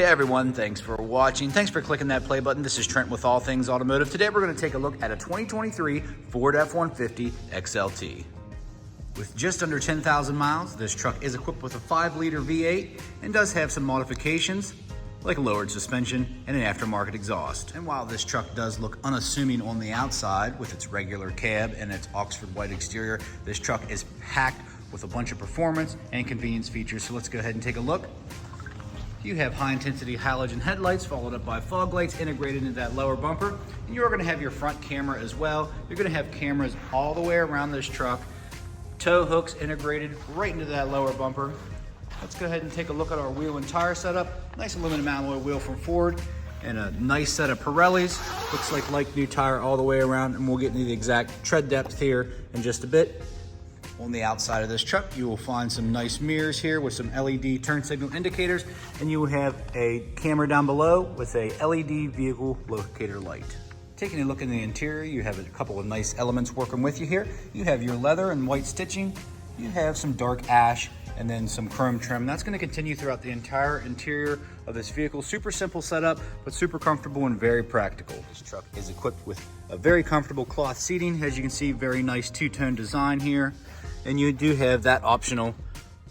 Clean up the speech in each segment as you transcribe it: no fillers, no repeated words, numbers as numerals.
Hey everyone, thanks for watching. Thanks for clicking that play button. This is Trent with All Things Automotive. Today we're going to take a look at a 2023 Ford F-150 XLT. With just under 10,000 miles, this truck is equipped with a 5-liter V8 and does have some modifications like a lowered suspension and an aftermarket exhaust. And while this truck does look unassuming on the outside with its regular cab and its Oxford white exterior, this truck is packed with a bunch of performance and convenience features. So let's go ahead and take a look. You have high-intensity halogen headlights followed up by fog lights integrated into that lower bumper. And you're going to have your front camera as well. You're going to have cameras all the way around this truck. Tow hooks integrated right into that lower bumper. Let's go ahead and take a look at our wheel and tire setup. Nice aluminum alloy wheel from Ford and a nice set of Pirellis. Looks like new tire all the way around, and we'll get into the exact tread depth here in just a bit. On the outside of this truck, you will find some nice mirrors here with some LED turn signal indicators, and you will have a camera down below with a LED vehicle locator light. Taking a look in the interior, you have a couple of nice elements working with you here. You have your leather and white stitching. You have some dark ash and then some chrome trim. That's going to continue throughout the entire interior of this vehicle. Super simple setup, but super comfortable and very practical. This truck is equipped with a very comfortable cloth seating. As you can see, very nice two-tone design here. And you do have that optional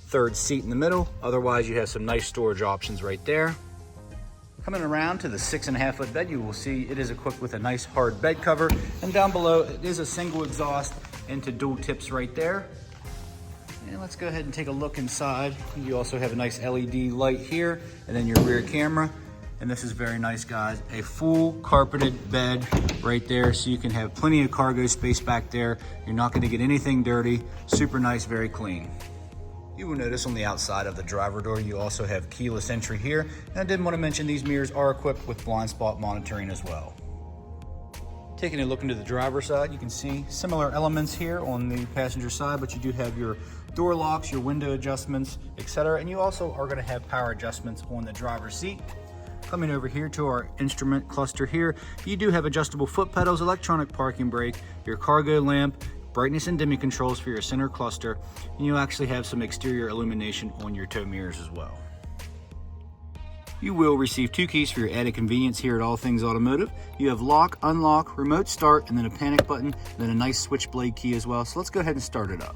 third seat in the middle. Otherwise, you have some nice storage options right there. Coming around to the 6.5-foot bed, you will see it is equipped with a nice hard bed cover. And down below, it is a single exhaust into dual tips right there. And let's go ahead and take a look inside. You also have a nice LED light here, and then your rear camera. And this is very nice, guys. A full carpeted bed right there, so you can have plenty of cargo space back there. You're not gonna get anything dirty. Super nice, very clean. You will notice on the outside of the driver door, you also have keyless entry here. And I did want to mention these mirrors are equipped with blind spot monitoring as well. Taking a look into the driver's side, you can see similar elements here on the passenger side, but you do have your door locks, your window adjustments, etc. And you also are gonna have power adjustments on the driver's seat. Coming over here to our instrument cluster here, you do have adjustable foot pedals, electronic parking brake, your cargo lamp, brightness and dimming controls for your center cluster, and you actually have some exterior illumination on your tow mirrors as well. You will receive 2 keys for your added convenience here at All Things Automotive. You have lock, unlock, remote start, and then a panic button, and then a nice switchblade key as well. So let's go ahead and start it up.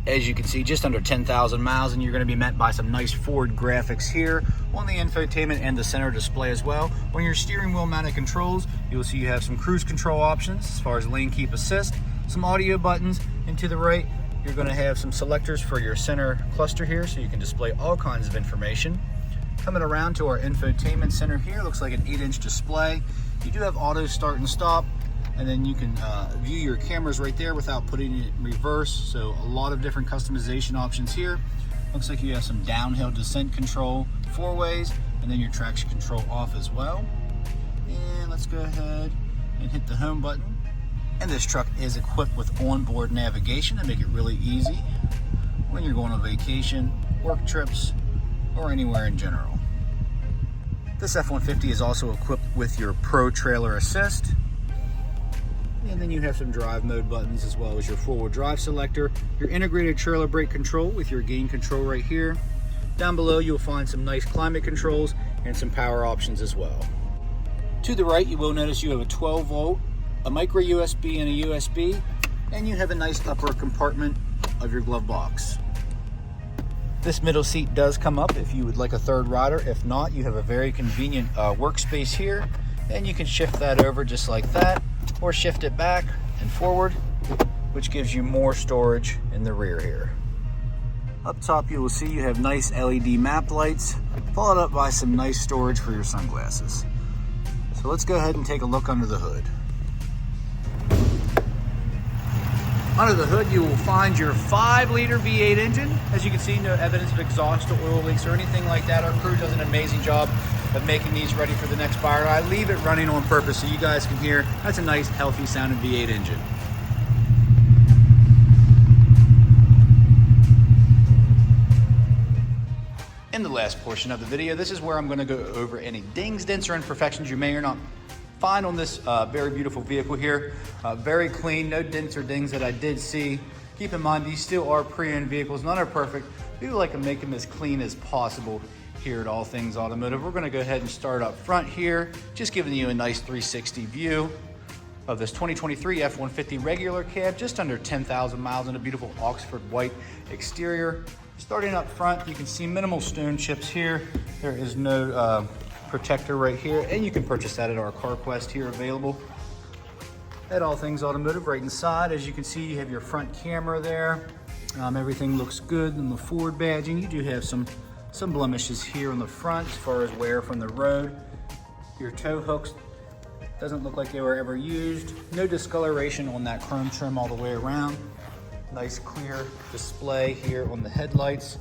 As you can see, just under 10,000 miles, and you're going to be met by some nice Ford graphics here on the infotainment and the center display as well. On your steering wheel mounted controls, you will see you have some cruise control options as far as lane keep assist, some audio buttons, and to the right, you're going to have some selectors for your center cluster here, so you can display all kinds of information. Coming around to our infotainment center here, looks like an 8-inch display. You do have auto start and stop, and then you can view your cameras right there without putting it in reverse. So a lot of different customization options here. Looks like you have some downhill descent control 4 ways, and then your traction control off as well. And let's go ahead and hit the home button. And this truck is equipped with onboard navigation to make it really easy when you're going on vacation, work trips, or anywhere in general. This F-150 is also equipped with your Pro Trailer Assist. And then you have some drive mode buttons as well as your 4-wheel drive selector, your integrated trailer brake control with your gain control right here. Down below you'll find some nice climate controls and some power options as well. To the right you will notice you have a 12-volt, a micro USB and a USB, and you have a nice upper compartment of your glove box. This middle seat does come up if you would like a third rider. If not, you have a very convenient workspace here, and you can shift that over just like that, or shift it back and forward, which gives you more storage in the rear here. Up top you will see you have nice LED map lights, followed up by some nice storage for your sunglasses. So let's go ahead and take a look under the hood. Under the hood, you will find your 5-liter V8 engine. As you can see, no evidence of exhaust or oil leaks or anything like that. Our crew does an amazing job of making these ready for the next buyer. I leave it running on purpose so you guys can hear that's a nice, healthy sounding V8 engine. In the last portion of the video, this is where I'm going to go over any dings, dents, or imperfections you may or not find on this very beautiful vehicle here. Very clean, no dents or dings that I did see. Keep in mind, these still are pre-owned vehicles, none are perfect. We like to make them as clean as possible here at All Things Automotive. We're gonna go ahead and start up front here, just giving you a nice 360 view of this 2023 F-150 regular cab, just under 10,000 miles in a beautiful Oxford white exterior. Starting up front, you can see minimal stone chips here. There is no protector right here, and you can purchase that at our CarQuest here available at All Things Automotive. Right inside, as you can see, you have your front camera there. Everything looks good in the Ford badging. You do have some blemishes here on the front as far as wear from the road. Your tow hooks doesn't look like they were ever used. No discoloration on that chrome trim all the way around. Nice clear display here on the headlights.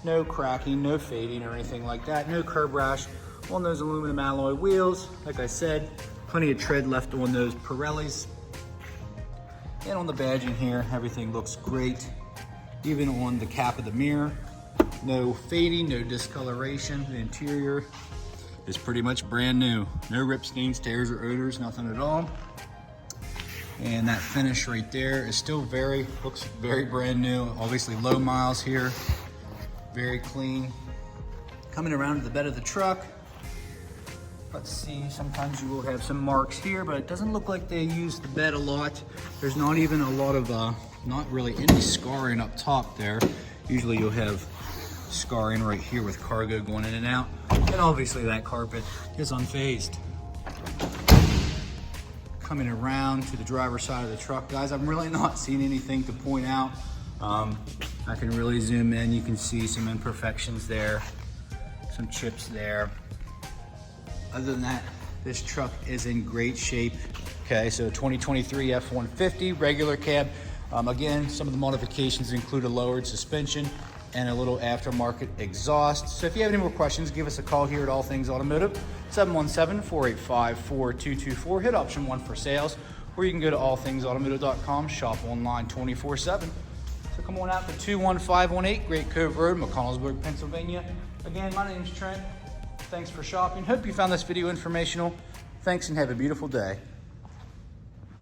No cracking, no fading or anything like that. No curb rash on those aluminum alloy wheels. Like I said, plenty of tread left on those Pirellis. And on the badging here, everything looks great. Even on the cap of the mirror, no fading, no discoloration. The interior is pretty much brand new. No rip stains, tears, or odors, nothing at all. And that finish right there is still looks very brand new. Obviously low miles here, very clean. Coming around to the bed of the truck, let's see, sometimes you will have some marks here, but it doesn't look like they use the bed a lot. There's not even a lot of, not really any scarring up top there. Usually you'll have scarring right here with cargo going in and out. And obviously that carpet is unfazed. Coming around to the driver's side of the truck, guys, I'm really not seeing anything to point out. I can really zoom in. You can see some imperfections there, some chips there. Other than that, this truck is in great shape. Okay, so 2023 F-150 regular cab. Again, some of the modifications include a lowered suspension and a little aftermarket exhaust. So if you have any more questions, give us a call here at All Things Automotive, 717-485-4224. Hit option 1 for sales, or you can go to allthingsautomotive.com, shop online 24/7. So come on out to 21518 Great Cove Road, McConnellsburg, Pennsylvania. Again, my name's Trent. Thanks for shopping. Hope you found this video informational. Thanks and have a beautiful day.